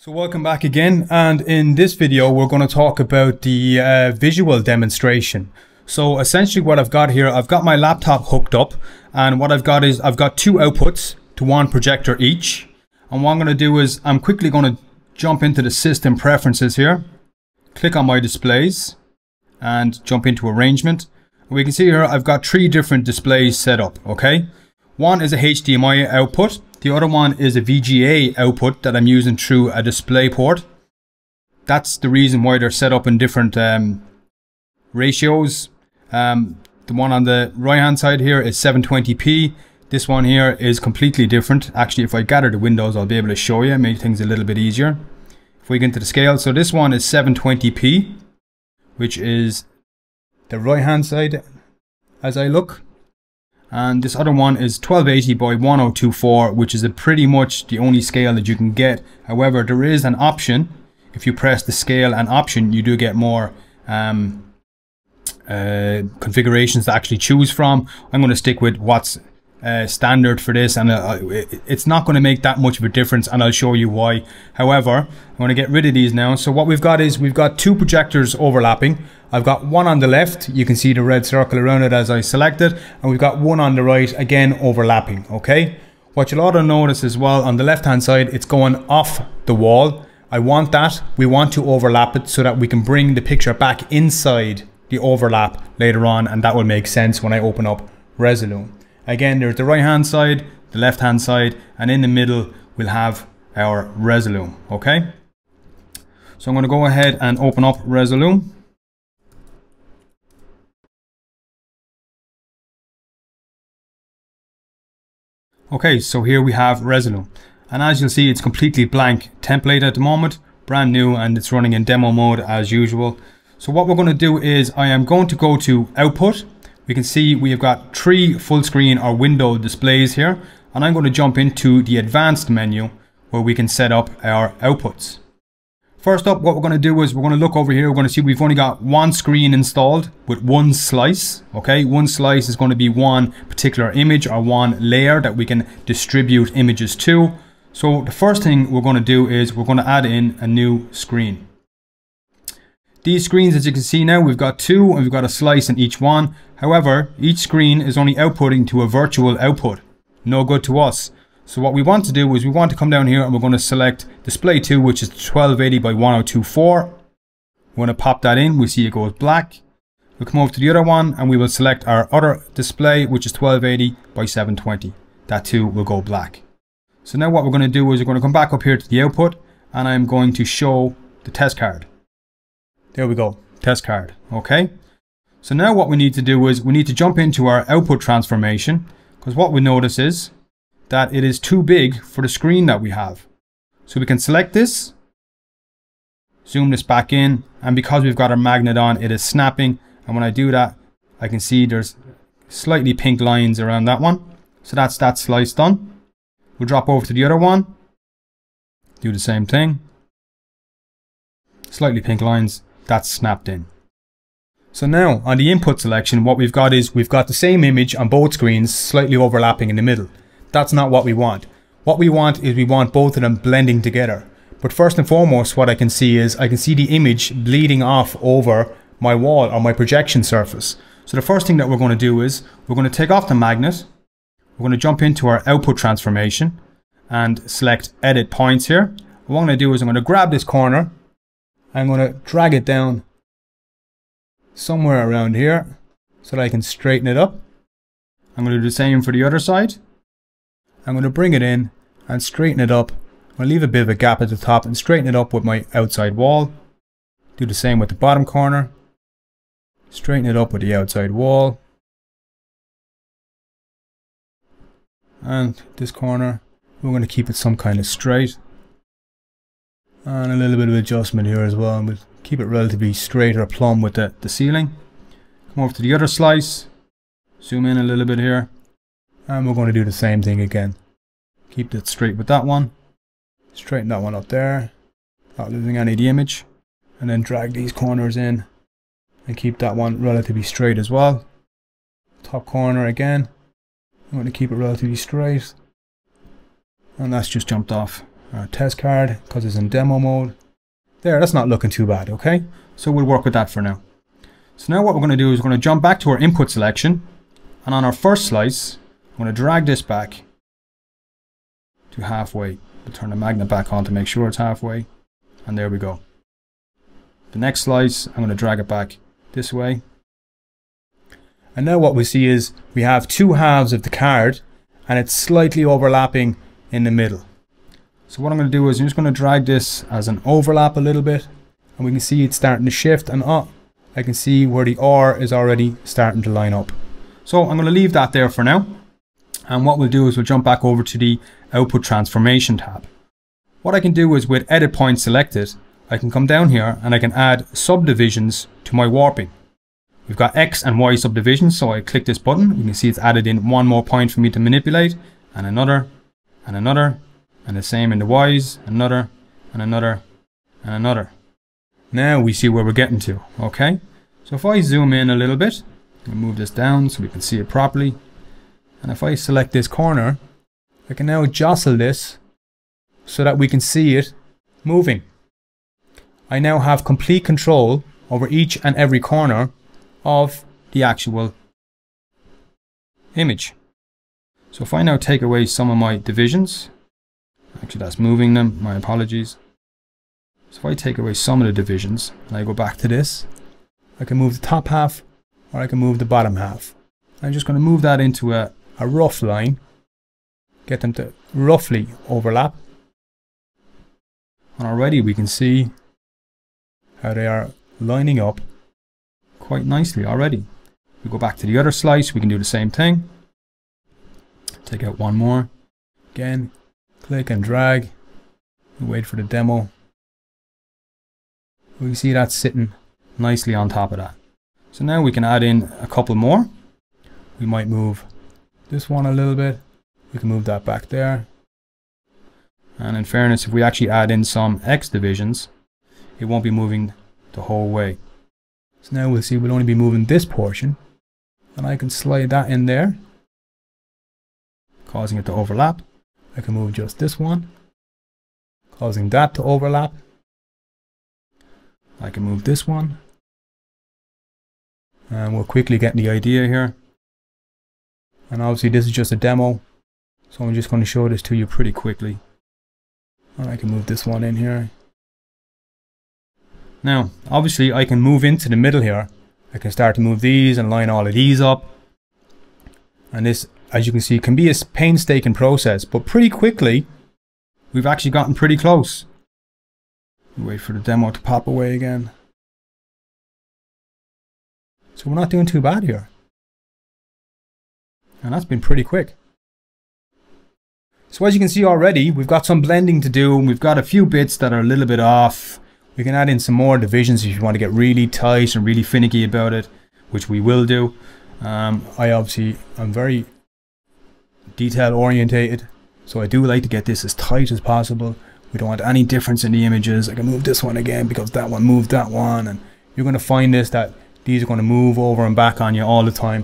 So welcome back again, and in this video we're going to talk about the visual demonstration. So essentially what I've got here, I've got my laptop hooked up, and what I've got is I've got two outputs to one projector each. And what I'm going to do is I'm quickly going to jump into the system preferences here, click on my displays and jump into arrangement. We can see here I've got three different displays set up, okay? One is a HDMI output. The other one is a VGA output that I'm using through a display port. That's the reason why they're set up in different ratios. The one on the right hand side here is 720p. This one here is completely different. Actually, if I gather the windows, I'll be able to show you, make things a little bit easier. If we get into the scale, so this one is 720p, which is the right hand side as I look. And this other one is 1280 by 1024, which is pretty much the only scale that you can get. However, there is an option. If you press the scale and option, you do get more configurations to actually choose from. I'm going to stick with what's standard for this, and it's not going to make that much of a difference, and I'll show you why. However, I'm going to get rid of these now. So what we've got is we've got two projectors overlapping. I've got one on the left, you can see the red circle around it as I select it, and we've got one on the right, again overlapping, okay? What you'll also notice as well, on the left hand side, it's going off the wall. I want that, we want to overlap it so that we can bring the picture back inside the overlap later on, and that will make sense when I open up Resolume. Again, there's the right hand side, the left hand side, and in the middle we'll have our Resolume, okay? So I'm going to go ahead and open up Resolume. Okay, so here we have Resolume, and as you'll see, it's completely blank template at the moment, brand new, and it's running in demo mode as usual. So what we're going to do is I am going to go to output. We can see we have got three full screen or window displays here, and I'm going to jump into the advanced menu where we can set up our outputs. First up, what we're going to do is we're going to look over here. We're going to see we've only got one screen installed with one slice. Okay, one slice is going to be one particular image or one layer that we can distribute images to. So the first thing we're going to do is we're going to add in a new screen. These screens, as you can see now, we've got two and we've got a slice in each one. However, each screen is only outputting to a virtual output. No good to us. So what we want to do is we want to come down here and we're going to select display 2, which is 1280 by 1024. We're going to pop that in. We see it goes black. We'll come over to the other one and we will select our other display, which is 1280 by 720. That too will go black. So now what we're going to do is we're going to come back up here to the output, and I'm going to show the test card. There we go, test card, okay? So now what we need to do is we need to jump into our output transformation, because what we notice is that it is too big for the screen that we have. So we can select this, zoom this back in, and because we've got our magnet on, it is snapping, and when I do that, I can see there's slightly pink lines around that one. So that's that slice done. We'll drop over to the other one, do the same thing. Slightly pink lines, that's snapped in. So now on the input selection, what we've got is we've got the same image on both screens, slightly overlapping in the middle. That's not what we want. What we want is we want both of them blending together. But first and foremost, what I can see is I can see the image bleeding off over my wall or my projection surface. So the first thing that we're going to do is we're going to take off the magnet. We're going to jump into our output transformation and select edit points here. What I'm going to do is I'm going to grab this corner. I'm going to drag it down somewhere around here so that I can straighten it up. I'm going to do the same for the other side. I'm going to bring it in and straighten it up. I'm going to leave a bit of a gap at the top and straighten it up with my outside wall. Do the same with the bottom corner. Straighten it up with the outside wall. And this corner, we're going to keep it some kind of straight. And a little bit of adjustment here as well. And we'll keep it relatively straight or plumb with the ceiling. Come over to the other slice. Zoom in a little bit here. And we're going to do the same thing again. Keep it straight with that one. Straighten that one up there. Not losing any of the image. And then drag these corners in. And keep that one relatively straight as well. Top corner again. I'm going to keep it relatively straight. And that's just jumped off. our test card because it's in demo mode. There, that's not looking too bad, okay? So we'll work with that for now. So now what we're going to do is we're going to jump back to our input selection, and on our first slice, I'm going to drag this back to halfway. We'll turn the magnet back on to make sure it's halfway, and there we go. The next slice, I'm going to drag it back this way. And now what we see is we have two halves of the card, and it's slightly overlapping in the middle. So what I'm going to do is I'm just going to drag this as an overlap a little bit, and we can see it's starting to shift, and I can see where the R is already starting to line up. So I'm going to leave that there for now, and what we'll do is we'll jump back over to the output transformation tab. What I can do is with edit point selected, I can come down here and I can add subdivisions to my warping. We've got X and Y subdivisions, so I click this button. You can see it's added in one more point for me to manipulate, and another, and another, and the same in the Y's, another, and another, and another. Now we see where we're getting to, okay? So if I zoom in a little bit, I'll move this down so we can see it properly. And if I select this corner, I can now jostle this so that we can see it moving. I now have complete control over each and every corner of the actual image. So if I now take away some of my divisions, actually that's moving them, my apologies. So if I take away some of the divisions and I go back to this, I can move the top half or I can move the bottom half. I'm just going to move that into a rough line, get them to roughly overlap. And already we can see how they are lining up quite nicely already. We go back to the other slice, we can do the same thing. Take out one more. Again, click and drag. Wait for the demo. We see that sitting nicely on top of that. So now we can add in a couple more. We might move this one a little bit. We can move that back there. And in fairness, if we actually add in some X divisions, it won't be moving the whole way. So now we'll see we'll only be moving this portion. And I can slide that in there, causing it to overlap. I can move just this one, causing that to overlap. I can move this one. And we'll quickly get the idea here. And obviously this is just a demo, so I'm just going to show this to you pretty quickly. And I can move this one in here. Now, obviously I can move into the middle here. I can start to move these and line all of these up. And this, as you can see, can be a painstaking process, but pretty quickly, we've actually gotten pretty close. Wait for the demo to pop away again. So we're not doing too bad here. And that's been pretty quick. So as you can see already, we've got some blending to do, and we've got a few bits that are a little bit off. We can add in some more divisions if you want to get really tight and really finicky about it, which we will do. I'm very detail orientated, so I do like to get this as tight as possible. We don't want any difference in the images. I can move this one again because that one moved that one, and you're going to find this that these are going to move over and back on you all the time.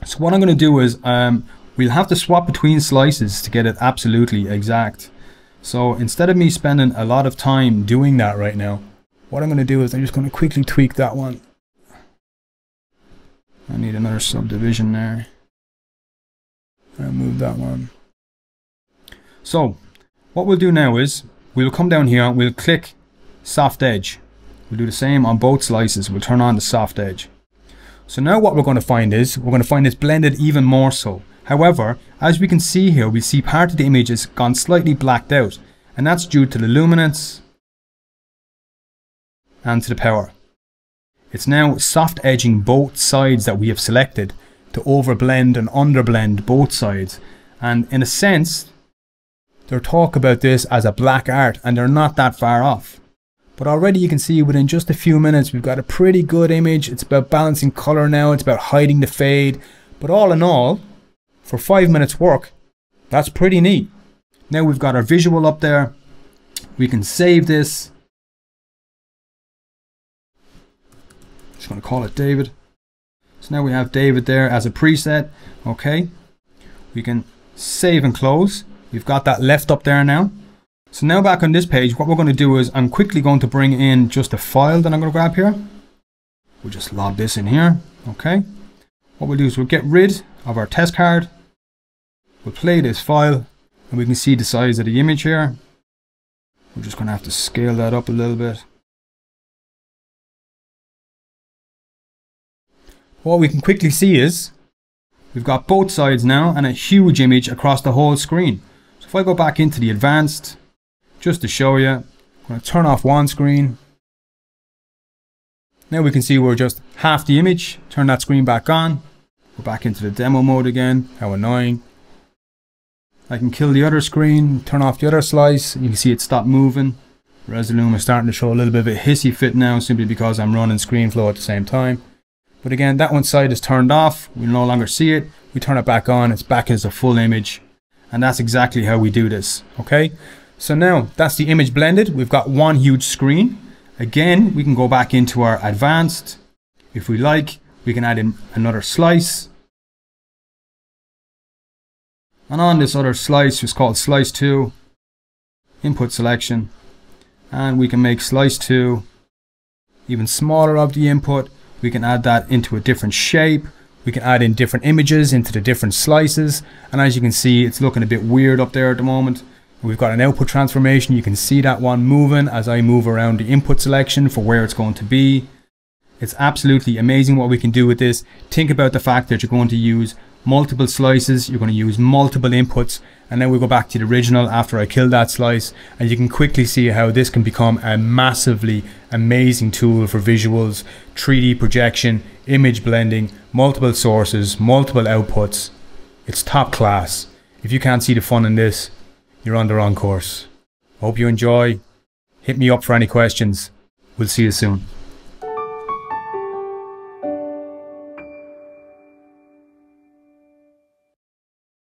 So what I'm going to do is we'll have to swap between slices to get it absolutely exact. So instead of me spending a lot of time doing that right now, what I'm going to do is I'm just going to quickly tweak that one. I need another subdivision there. I'll move that one. So what we'll do now is we'll come down here, we'll click soft edge. We'll do the same on both slices. We'll turn on the soft edge. So now what we're going to find is we're going to find this blended even more so. However, as we can see here, we see part of the image has gone slightly blacked out, and that's due to the luminance and to the power. It's now soft edging both sides that we have selected to overblend and underblend both sides. And in a sense, they're talk about this as a black art, and they're not that far off. But already you can see within just a few minutes we've got a pretty good image. It's about balancing color now, it's about hiding the fade. But all in all, for 5 minutes work, that's pretty neat. Now we've got our visual up there. We can save this. Just going to call it David. So now we have David there as a preset. Okay. We can save and close. We've got that left up there now. So now back on this page, what we're going to do is I'm quickly going to bring in just a file that I'm going to grab here. We'll just load this in here. Okay. What we'll do is we'll get rid of our test card. We'll play this file and we can see the size of the image here. We're just going to have to scale that up a little bit. What we can quickly see is we've got both sides now and a huge image across the whole screen. So if I go back into the advanced, just to show you, I'm going to turn off one screen. Now we can see we're just half the image. Turn that screen back on. We're back into the demo mode again. How annoying. I can kill the other screen, turn off the other slice. You can see it stopped moving. Resolume is starting to show a little bit of a hissy fit now, simply because I'm running ScreenFlow at the same time. But again, that one side is turned off. We no longer see it. We turn it back on. It's back as a full image. And that's exactly how we do this. Okay. So now that's the image blended. We've got one huge screen. Again, we can go back into our advanced. If we like, we can add in another slice. And on this other slice, it's called slice 2, input selection. And we can make slice 2 even smaller of the input. We can add that into a different shape. We can add in different images into the different slices. And as you can see, it's looking a bit weird up there at the moment. We've got an output transformation. You can see that one moving as I move around the input selection for where it's going to be. It's absolutely amazing what we can do with this. Think about the fact that you're going to use multiple slices, you're going to use multiple inputs, and then we go back to the original after I kill that slice, and you can quickly see how this can become a massively amazing tool for visuals, 3D projection, image blending, multiple sources, multiple outputs. It's top class. If you can't see the fun in this, you're on the wrong course. Hope you enjoy. Hit me up for any questions. We'll see you soon.